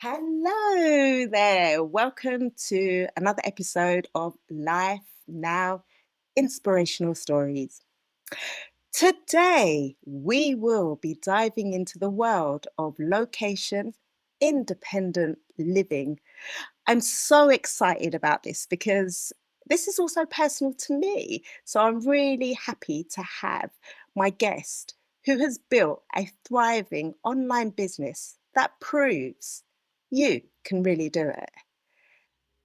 Hello there. Welcome to another episode of Life Now Inspirational Stories. Today, we will be diving into the world of location independent living. I'm so excited about this because this is also personal to me. So I'm really happy to have my guest who has built a thriving online business that proves you can really do it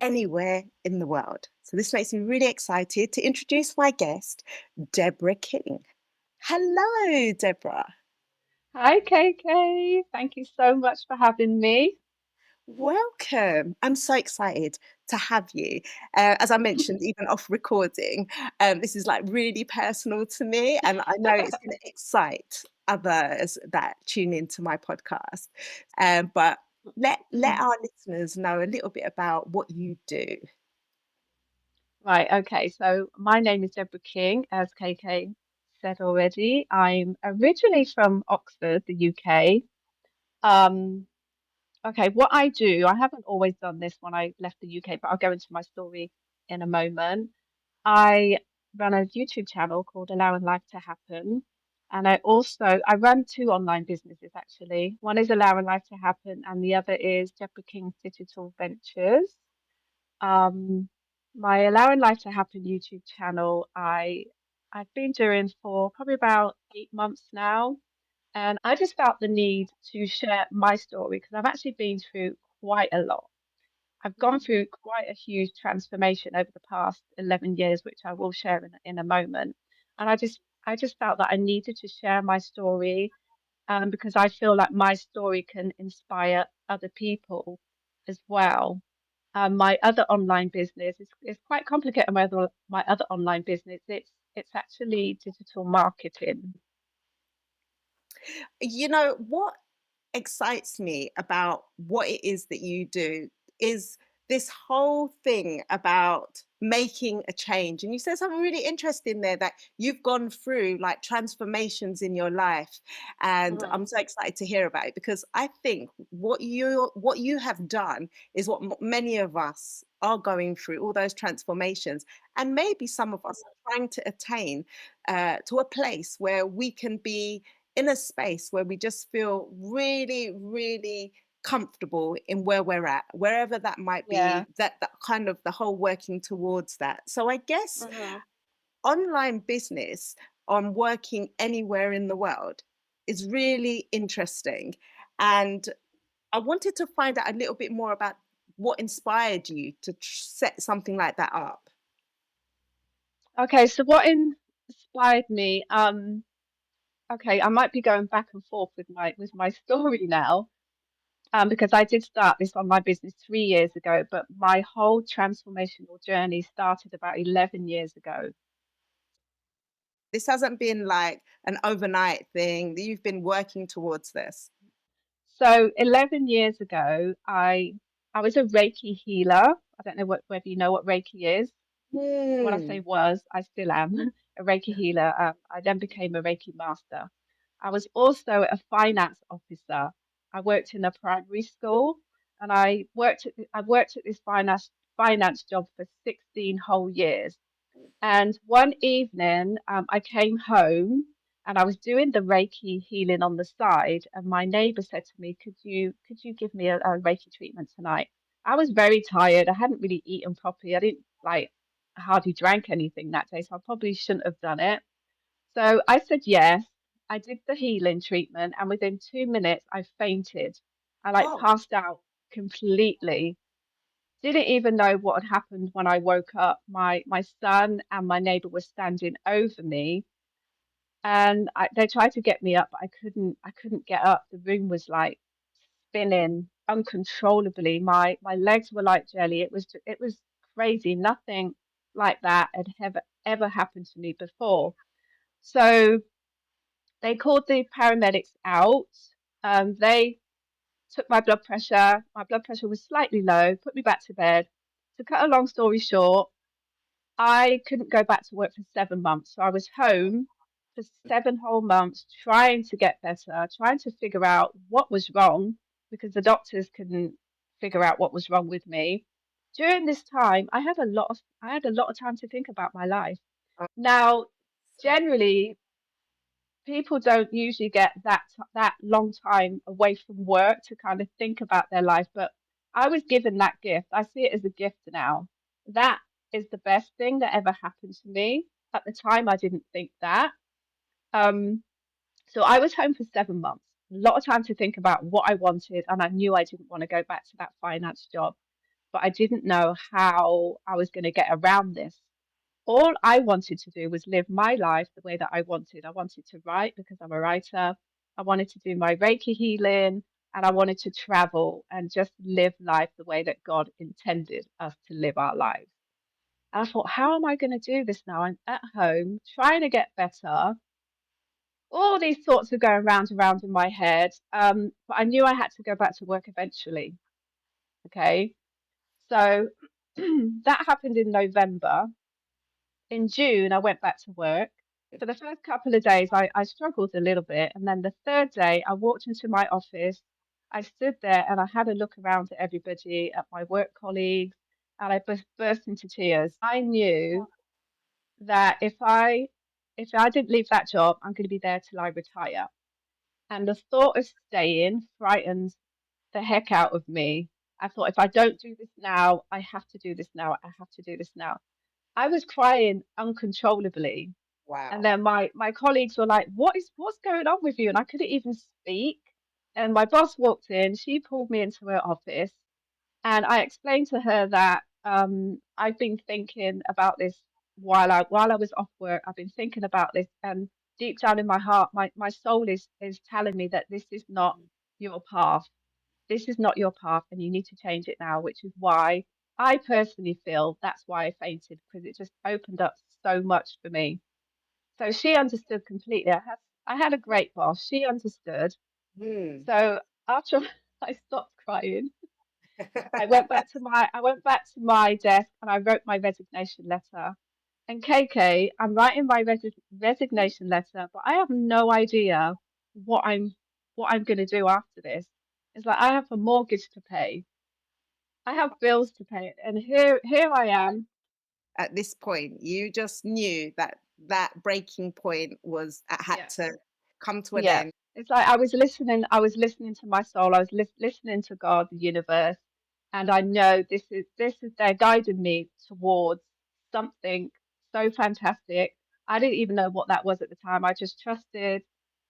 anywhere in the world. So this makes me really excited to introduce my guest, Deborah King. Hello, Deborah. Hi, KK. Thank you so much for having me. Welcome. I'm so excited to have you. As I mentioned, even off recording, this is like really personal to me, and I know it's going to excite others that tune into my podcast. But let our listeners know a little bit about what you do. Right, okay. So my name is Deborah King, as KK said already. I'm originally from Oxford, the UK. Um, okay, what I do, I haven't always done this when I left the UK, but I'll go into my story in a moment. I run a YouTube channel called Allowing Life to Happen. And I run two online businesses actually. One is Allowing Life to Happen, and the other is Deborah King's Digital Ventures. Um, my Allowing Life to Happen YouTube channel, I've been doing for probably about 8 months now, and I just felt the need to share my story because I've actually been through quite a lot. I've gone through quite a huge transformation over the past 11 years, which I will share in a moment. And I just felt that I needed to share my story because I feel like my story can inspire other people as well. My other online business is quite complicated. My other online business, it's actually digital marketing. You know what excites me about what it is that you do is this whole thing about making a change. And you said something really interesting there, that you've gone through like transformations in your life. And Mhm. I'm so excited to hear about it because I think what you have done is what many of us are going through, all those transformations. And maybe some of us are trying to attain to a place where we can be in a space where we just feel really, really comfortable in where we're at, wherever that might Yeah. be, that kind of the whole working towards that. So I guess Mhm. online business on working anywhere in the world is really interesting. And I wanted to find out a little bit more about what inspired you to set something like that up. Okay, so what inspired me? Okay, I might be going back and forth with my story now. Because I did start this online business 3 years ago, but my whole transformational journey started about 11 years ago. This hasn't been like an overnight thing, that you've been working towards this. So 11 years ago, I was a Reiki healer. I don't know whether you know what Reiki is. What I say Hmm. was, I still am a Reiki healer. I then became a Reiki master. I was also a finance officer. I worked in a primary school, and I worked at this finance job for 16 whole years. And one evening, I came home and I was doing the Reiki healing on the side, and my neighbor said to me, "Could you give me a Reiki treatment tonight?" I was very tired. I hadn't really eaten properly. I didn't like hardly drank anything that day, so I probably shouldn't have done it. So I said yes. I did the healing treatment, and within 2 minutes, I fainted. I like Oh, passed out completely. Didn't even know what had happened when I woke up. My son and my neighbor were standing over me, and they tried to get me up, but I couldn't get up. The room was like spinning uncontrollably. My legs were like jelly. It was crazy. Nothing like that had ever happened to me before. So they called the paramedics out. They took my blood pressure. My blood pressure was slightly low, put me back to bed. To cut a long story short, I couldn't go back to work for 7 months. So I was home for 7 whole months trying to get better, trying to figure out what was wrong because the doctors couldn't. figure out what was wrong with me. During this time, I had a lot of time to think about my life. Oh, Now, generally, people don't usually get that long time away from work to kind of think about their life, but I was given that gift. I see it as a gift now. That is the best thing that ever happened to me. At the time, I didn't think that. Um, so I was home for 7 months. A lot of time to think about what I wanted, and I knew I didn't want to go back to that finance job, but I didn't know how I was going to get around this. All I wanted to do was live my life the way that I wanted. I wanted to write because I'm a writer. I wanted to do my Reiki healing, and I wanted to travel and just live life the way that God intended us to live our lives. And I thought, how am I going to do this now? I'm at home trying to get better. All these thoughts were going round and round in my head. But I knew I had to go back to work eventually. Okay. So that happened in November. In June, I went back to work. For the first couple of days, I struggled a little bit. And then the third day, I walked into my office. I stood there and I had a look around at everybody, at my work colleagues, and I burst into tears. I knew that if I didn't leave that job, I'm going to be there till I retire. And the thought of staying frightened the heck out of me. I thought, if I don't do this now, I have to do this now. I have to do this now. I was crying uncontrollably. And wow. then my colleagues were like, what's going on with you? And I couldn't even speak. And my boss walked in, she pulled me into her office, and I explained to her that I've been thinking about this while I was off work. I've been thinking about this, and deep down in my heart, my soul is telling me that this is not your path. This is not your path, and you need to change it now, which is why I personally feel that's why I fainted, because it just opened up so much for me. So she understood completely. I had a great boss. She understood. Hmm. So after I stopped crying, I went back to my desk and I wrote my resignation letter. And KK, I'm writing my resignation letter, but I have no idea what I'm going to do after this. It's like I have a mortgage to pay. I have bills to pay, and here I am. At this point, you just knew that that breaking point was had Yeah. to come to an Yeah, end. it's like I was listening to my soul, I was listening to God, the universe, and I know this is they're guiding me towards something so fantastic. I didn't even know what that was at the time. I just trusted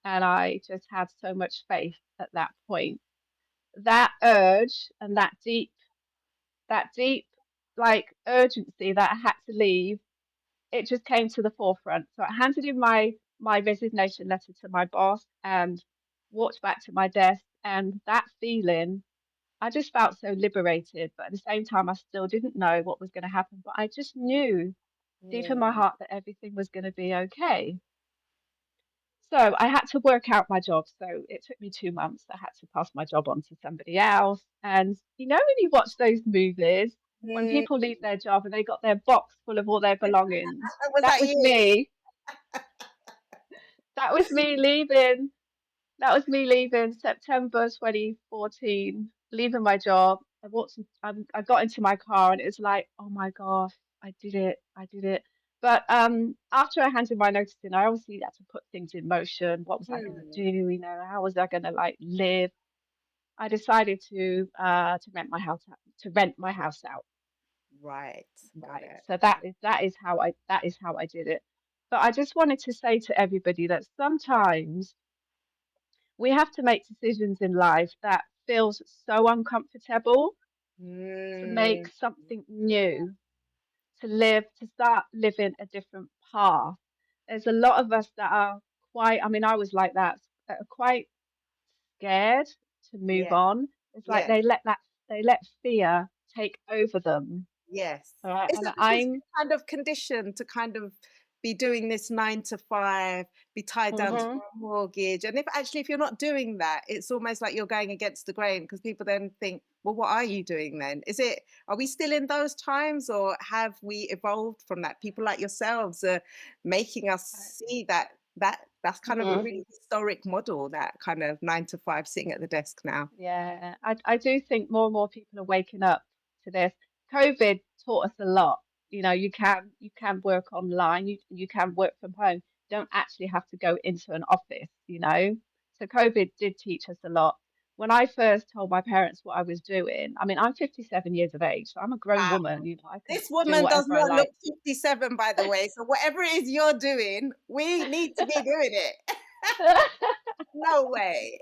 and I just had so much faith at that point. That urge and that deep like urgency that I had to leave, it just came to the forefront. So I handed in my resignation letter to my boss and walked back to my desk. And that feeling, I just felt so liberated. But at the same time, I still didn't know what was going to happen. But I just knew deep in my Hmm. heart that everything was going to be okay. So I had to work out my job. So it took me 2 months. I had to pass my job on to somebody else. And you know, when you watch those movies, when Hmm. people leave their job and they got their box full of all their belongings, Was that that was you? me. That was me leaving. That was me leaving September 2014, leaving my job. I got into my car and it was like, oh my gosh, I did it. I did it. But after I handed my notice in, I obviously had to put things in motion. What was I going to do? Hmm. You know, how was I going to like live? I decided to rent my house out. Right. Got Right. it. So that is how I did it. But I just wanted to say to everybody that sometimes we have to make decisions in life that feels so uncomfortable to make Hmm. something new, to start living a different path. There's a lot of us that are quite, I mean, I was like that, that are quite scared to move Yeah. on. It's like Yes. they let fear take over them. Yes. All right. Is And it because I'm, you're kind of conditioned to kind of be doing this 9 to 5, be tied down to mhm. a mortgage? And if you're not doing that, it's almost like you're going against the grain because people then think, well, what are you doing then? Are we still in those times or have we evolved from that? People like yourselves are making us see that That's kind of a Mhm. really historic model, that kind of 9 to 5 sitting at the desk now. Yeah, I do think more and more people are waking up to this. COVID taught us a lot. You know, you can work online, you can work from home. You don't actually have to go into an office, you know. So COVID did teach us a lot. When I first told my parents what I was doing, I mean, I'm 57 years of age, so I'm a grown Wow. woman, you know, I can This do woman does whatever I not look like. 57, by the way, so whatever it is you're doing, we need to be doing it. No way.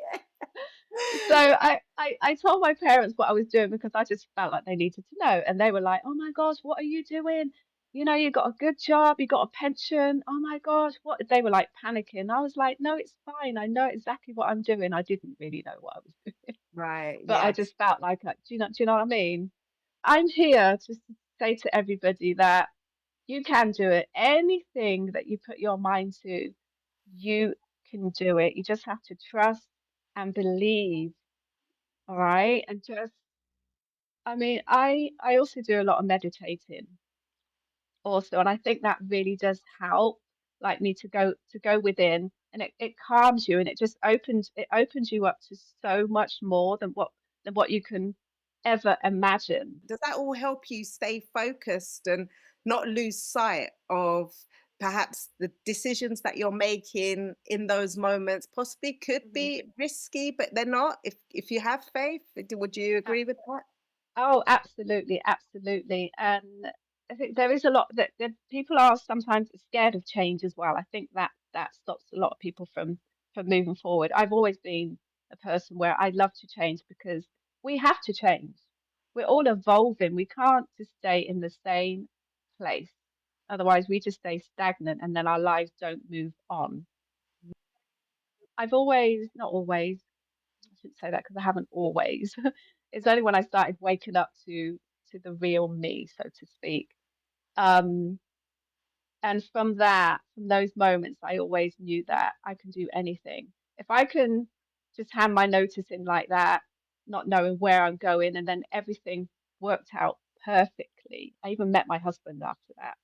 So I told my parents what I was doing because I just felt like they needed to know. And they were like, oh my gosh, what are you doing? You know, you got a good job, you got a pension. Oh my gosh, what? They were like panicking. I was like, no, it's fine. I know exactly what I'm doing. I didn't really know what I was doing, Right, but I yes. just felt like, do you know what I mean? I'm here just to say to everybody that you can do it. Anything that you put your mind to, you can do it. You just have to trust and believe, all right? And just, I mean, I also do a lot of meditating also, and I think that really does help, like me to go within, and it calms you and it opens you up to so much more than what you can ever imagine. Does that all help you stay focused and not lose sight of perhaps the decisions that you're making in those moments possibly could Mhm. be risky, but they're not if you have faith? Would you agree with that? Oh, absolutely, absolutely. And I think there is a lot that people are sometimes scared of change as well. I think that stops a lot of people from moving forward. I've always been a person where I love to change because we have to change. We're all evolving. We can't just stay in the same place. Otherwise, we just stay stagnant and then our lives don't move on. I've always, not always, I shouldn't say that because I haven't always. It's only when I started waking up to the real me, so to speak. Um, and from those moments, I always knew that I can do anything. If I can just hand my notice in like that, not knowing where I'm going, and then everything worked out perfectly. I even met my husband after that.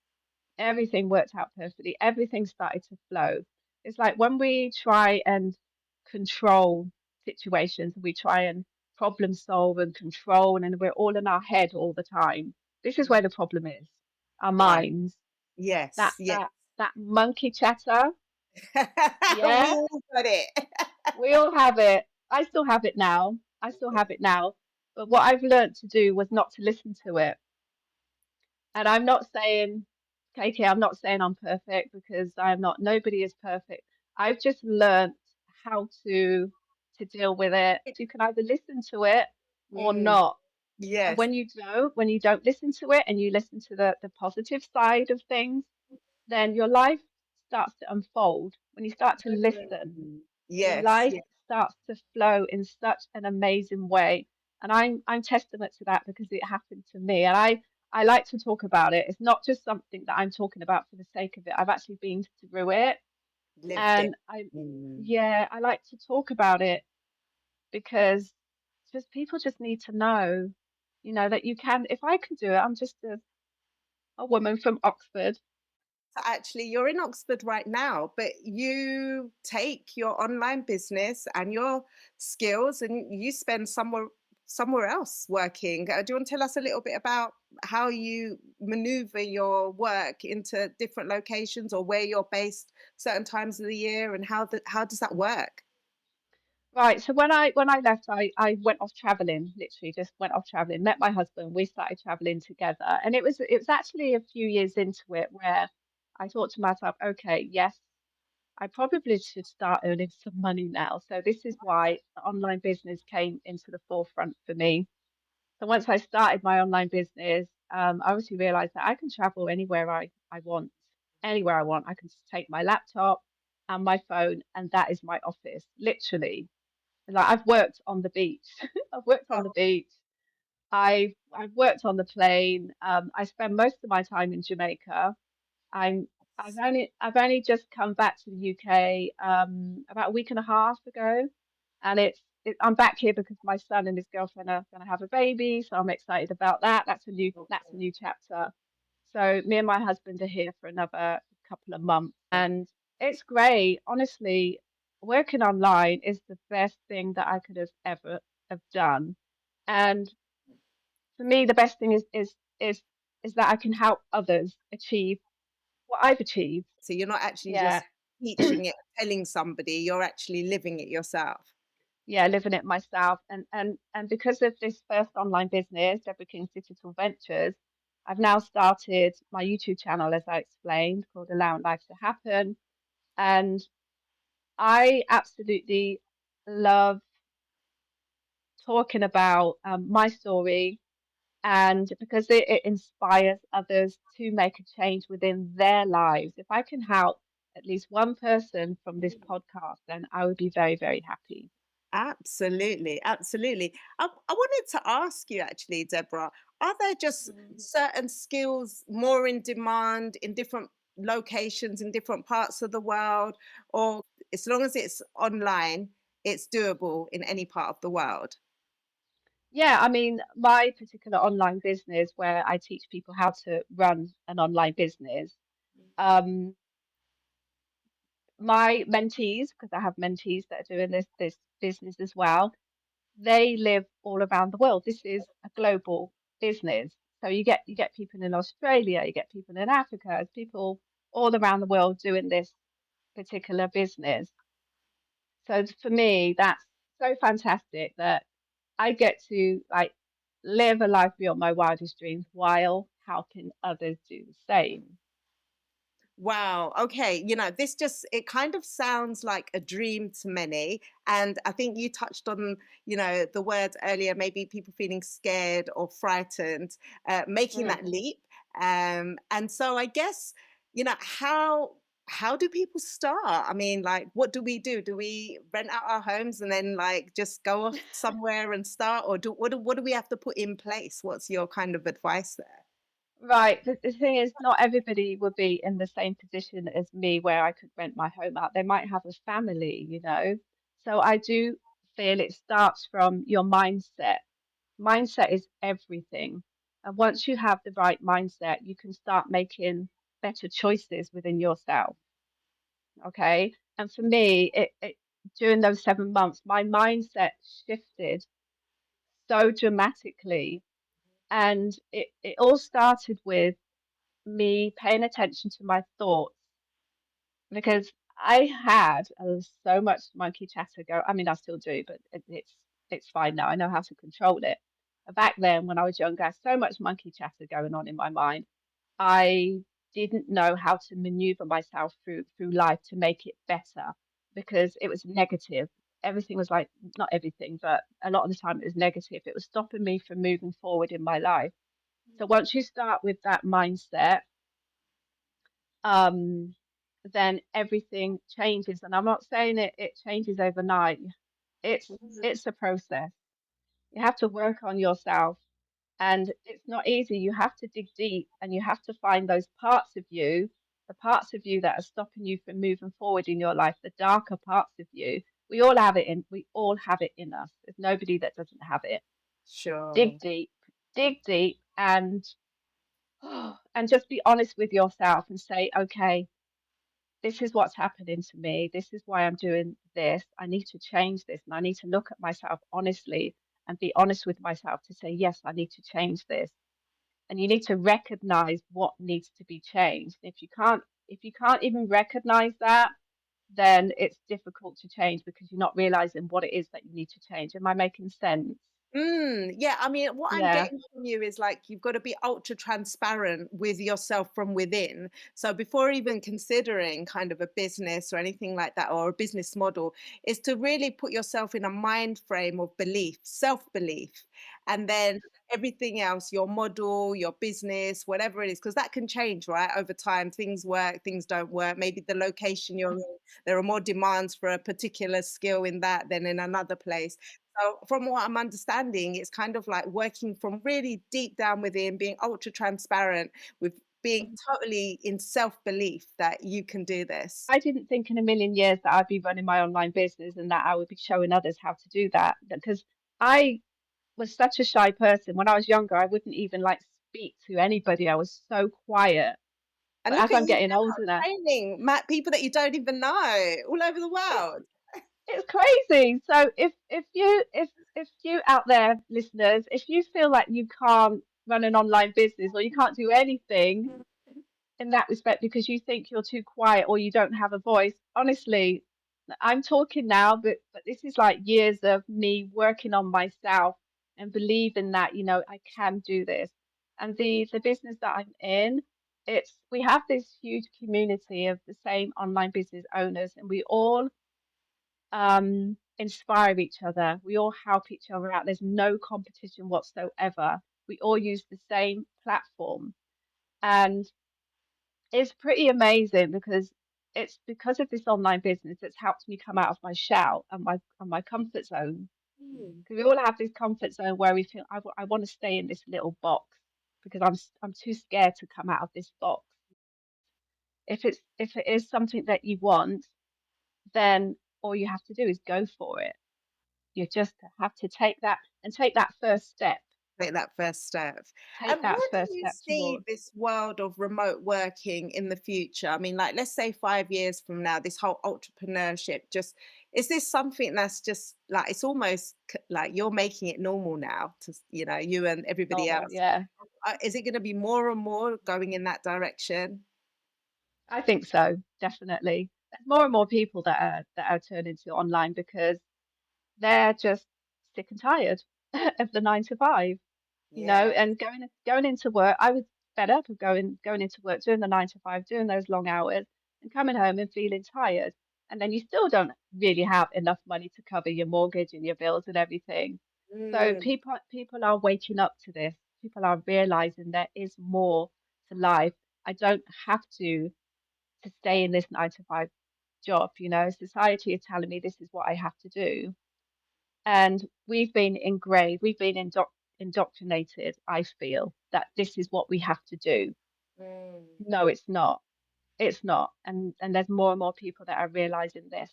Everything worked out perfectly. Everything started to flow. It's like when we try and control situations, we try and problem solve and control, and we're all in our head all the time. This is where the problem is. Our Right. minds, that Yes, yes. that that monkey chatter. We Yeah, all got it. we all have it. I still have it now. I still have it now. But what I've learned to do was not to listen to it. And I'm not saying, KK, I'm not saying I'm perfect because I'm not. Nobody is perfect. I've just learned how to deal with it. You can either listen to it or Mm, not. And yes, when you don't listen to it and you listen to the positive side of things, then your life starts to unfold. When you start to listen, your yes, life yes. starts to flow in such an amazing way. And I'm testament to that because it happened to me. And I like to talk about it. It's not just something that I'm talking about for the sake of it. I've actually been through it. Lived it. And I Mm. yeah, I like to talk about it because just people just need to know, that you can if I can do it, I'm just a woman from Oxford. So actually, you're in Oxford right now, but you take your online business and your skills and you spend somewhere else working. Do you want to tell us a little bit about how you maneuver your work into different locations or where you're based certain times of the year and how does that work? Right, so when I left, I went off traveling, literally just went off traveling, met my husband, we started traveling together. And it was actually a few years into it where I thought to myself, okay, yes, I probably should start earning some money now. So this is why the online business came into the forefront for me. So once I started my online business, I obviously realized that I can travel anywhere I want, anywhere I want. I can just take my laptop and my phone, and that is my office, literally. Like I've worked on the beach. I've worked on the Oh, beach. I've worked on the plane. I spend most of my time in Jamaica. I'm I've only just come back to the UK about a week and a half ago, and I'm back here because my son and his girlfriend are going to have a baby, so I'm excited about that. That's a new chapter. So me and my husband are here for another couple of months, it's great. Honestly, working online is the best thing that I could have ever have done. And for me, the best thing is that I can help others achieve what I've achieved. So you're not actually Yeah. just teaching it, telling somebody, you're actually living it yourself. Yeah, living it myself. And because of this first online business, Deborah King's Digital Ventures, I've now started my YouTube channel, as I explained, called Allowing Life to Happen. And I absolutely love talking about my story, and because it inspires others to make a change within their lives. If I can help at least one person from this podcast, then I would be very, very happy. Absolutely, absolutely. I wanted to ask you actually, Deborah, are there just certain skills more in demand in different locations in different parts of the world, or as long as it's online, it's doable in any part of the world? Yeah, I mean, my particular online business where I teach people how to run an online business, um, my mentees, because I have mentees that are doing this business as well, they live all around the world. This is a global business. So you get people in Australia, you get people in Africa, people all around the world doing this particular business. So for me, that's so fantastic that I get to like live a life beyond my wildest dreams while helping others do the same. Wow. Okay. This just, it kind of sounds like a dream to many. And I think you touched on, the word earlier, maybe people feeling scared or frightened, making that Mm. leap. And so I guess, how do people start? I mean, like, what do we do? Do we rent out our homes and then like just go off somewhere and start, or what do we have to put in place? What's your kind of advice there? Right. The thing is, not everybody would be in the same position as me where I could rent my home out. They might have a family, you know. So I do feel it starts from your mindset. Mindset is everything. And once you have the right mindset, you can start making better choices within yourself. Okay. And for me, during those 7 months, my mindset shifted so dramatically. And it all started with me paying attention to my thoughts because I had so much monkey chatter go. I mean, I still do, but it's fine now. I know how to control it. Back then, when I was younger, I had so much monkey chatter going on in my mind. I didn't know how to maneuver myself through life to make it better because it was negative. Everything was like, not everything, but a lot of the time it was negative. It was stopping me from moving forward in my life. So once you start with that mindset, um, then everything changes. And I'm not saying it changes overnight. It's a process. You have to work on yourself, and it's not easy. You have to dig deep, and you have to find those parts of you, the parts of you that are stopping you from moving forward in your life, the darker parts of you. We all have it in us. There's nobody that doesn't have it. Dig Sure. deep, dig deep, and just be honest with yourself and say, okay, this is what's happening to me. This is why I'm doing this. I need to change this. And I need to look at myself honestly and be honest with myself to say, yes, I need to change this. And you need to recognize what needs to be changed. If you can't even recognize that, then it's difficult to change because you're not realizing what it is that you need to change. Am I making sense? Yeah, I mean, what I'm Yeah. getting from you is like you've got to be ultra transparent with yourself from within. So before even considering kind of a business or anything like that, or a business model, is to really put yourself in a mind frame of belief, self-belief, and then everything else, your model, your business, whatever it is, because that can change, right? Over time, things work, things don't work. Maybe the location you're in, there are more demands for a particular skill in that than in another place. So from what I'm understanding, it's kind of like working from really deep down within, being ultra transparent with being totally in self-belief that you can do this. I didn't think in a million years that I'd be running my online business and that I would be showing others how to do that because I was such a shy person. When I was younger, I wouldn't even like speak to anybody. I was so quiet. And But look as at I'm you getting now, older now, training people that you don't even know all over the it's world. it's crazy. So if you out there, listeners, if you feel like you can't run an online business or you can't do anything in that respect because you think you're too quiet or you don't have a voice, honestly, I'm talking now, but this is like years of me working on myself and believing that, I can do this. And the business that I'm in, we have this huge community of the same online business owners, and we all inspire each other. We all help each other out. There's no competition whatsoever. We all use the same platform. And it's pretty amazing because it's because of this online business that's helped me come out of my shell and my comfort zone. Mm. Because we all have this comfort zone where we feel I want to stay in this little box because I'm too scared to come out of this box. If it is something that you want, then all you have to do is go for it. You just have to take that first step. Take that first step. Take And that where do first you step see towards. this world of remote working in the future? I mean, like, let's say 5 years from now, this whole entrepreneurship just is this something that's just like it's almost like you're making it normal now to, you and everybody Normal, else. yeah. Is it going to be more and more going in that direction? I think so, definitely. There's more and more people that are turning to online because they're just sick and tired of the 9 to 5, Yeah. and going into work. I was fed up of going into work, doing the 9 to 5, doing those long hours, and coming home and feeling tired. And then you still don't really have enough money to cover your mortgage and your bills and everything. So Mm. people are waking up to this. People are realizing there is more to life. I don't have to stay in this 9 to 5 job. Society is telling me this is what I have to do. And we've been indoctrinated, I feel, that this is what we have to do. Mm. No, it's not. It's not. And there's more and more people that are realizing this.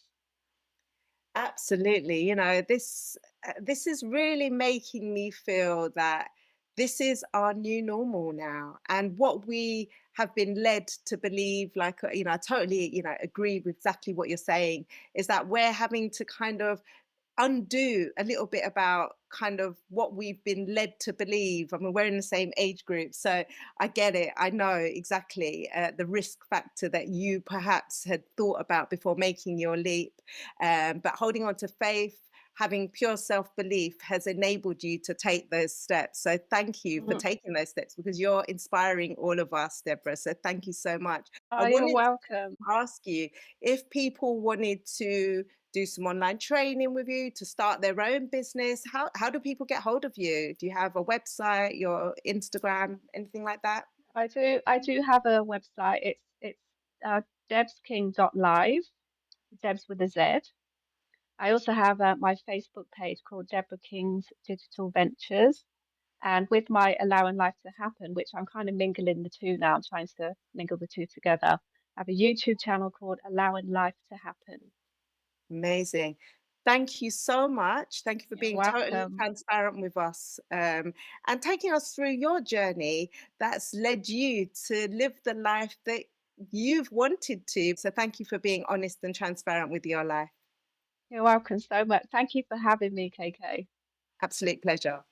Absolutely. This is really making me feel that this is our new normal now. And what we have been led to believe, like, I totally, agree with exactly what you're saying, is that we're having to kind of undo a little bit about kind of what we've been led to believe. I mean, we're in the same age group, so I get it. I know exactly the risk factor that you perhaps had thought about before making your leap. But holding on to faith, having pure self belief has enabled you to take those steps. So thank you for Mhm. taking those steps because you're inspiring all of us, Deborah. So thank you so much. I Oh, you're wanted welcome. to ask you if people wanted to do some online training with you to start their own business. How do people get hold of you? Do you have a website, your Instagram, anything like that? I do have a website. It's debsking.live, Debs with a Z. I also have my Facebook page called Deborah King's Digital Ventures. And with my Allowing Life to Happen, which I'm kind of mingling the two now, I'm trying to mingle the two together, I have a YouTube channel called Allowing Life to Happen. Amazing. Thank you so much. Thank you for You're being totally welcome. transparent with us, and taking us through your journey that's led you to live the life that you've wanted to. So, thank you for being honest and transparent with your life. You're welcome so much. Thank you for having me, KK. Absolute pleasure.